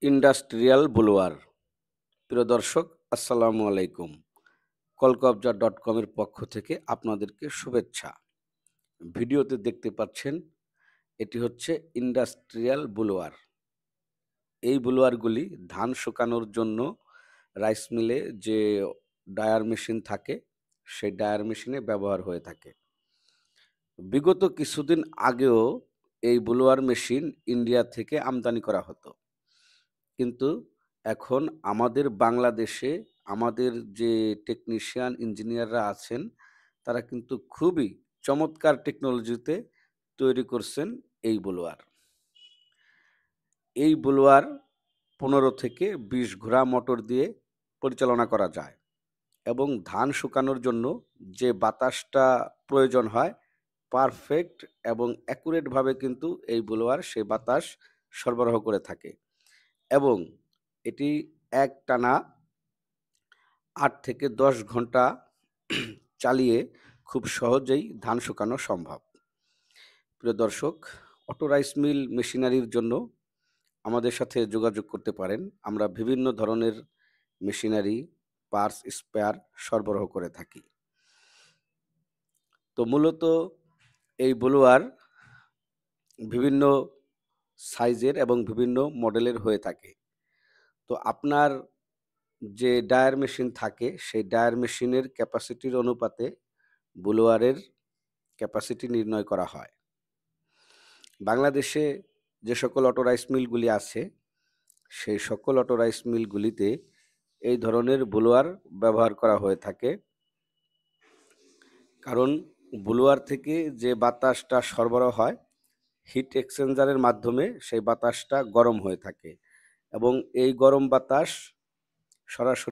Industrial blower. প্রিয় দর্শক, আসসালামু আলাইকুম। কলকবজা.com এর পক্ষ থেকে আপনাদেরকে শুভেচ্ছা। ভিডিওতে দেখতে পাচ্ছেন, এটি হচ্ছে ইন্ডাস্ট্রিয়াল ব্লোয়ার। এই ব্লোয়ারগুলি ধান শুকানোর জন্য রাইস মিলে যে ড্রায়ার মেশিন থাকে, সেই ড্রায়ার মেশিনে ব্যবহার হয়ে থাকে। বিগত কিছুদিন আগেও এই ব্লোয়ার মেশিন ইন্ডিয়া থেকে আমদানি করা হতো। কিন্তু এখন আমাদের বাংলাদেশে আমাদের যে টেকনিশিয়ান, ইঞ্জিনিয়াররা আছেন, তারা কিন্তু খুবই চমৎকার টেকনোলজিতে তৈরি করছেন এই ব্লোয়ার। এই ব্লোয়ার ১৫ থেকে ২০ ঘোড়া মোটর দিয়ে পরিচালনা করা যায় এবং ধান শুকানোর জন্য যে বাতাসটা প্রয়োজন হয়, পারফেক্ট এবং অ্যাকুরেটভাবে কিন্তু এই ব্লোয়ার সেই বাতাস সরবরাহ করে থাকে এবং এটি একটানা ৮ থেকে ১০ ঘন্টা চালিয়ে খুব সহজেই ধান শুকানো সম্ভব। প্রিয় দর্শক, অটো রাইস মিল মেশিনারির জন্য আমাদের সাথে যোগাযোগ করতে পারেন। আমরা বিভিন্ন ধরনের মেশিনারি, পার্টস, স্পেয়ার সরবরাহ করে থাকি। তো মূলত এই ব্লোয়ার বিভিন্ন সাইজের এবং বিভিন্ন মডেলের হয়ে থাকে। তো আপনার যে ড্রায়ার মেশিন থাকে, সেই ড্রায়ার মেশিনের ক্যাপাসিটির অনুপাতে ব্লোয়ারের ক্যাপাসিটি নির্ণয় করা হয়। বাংলাদেশে যে সকল অটো রাইস মিলগুলি আছে, সেই সকল অটো রাইস মিলগুলিতে এই ধরনের ব্লোয়ার ব্যবহার করা হয়ে থাকে। কারণ ব্লোয়ার থেকে যে বাতাসটা সরবরাহ হয়, হিট এক্সচেঞ্জারের মাধ্যমে সেই বাতাসটা গরম হয়ে থাকে এবং এই গরম বাতাস সরাসরি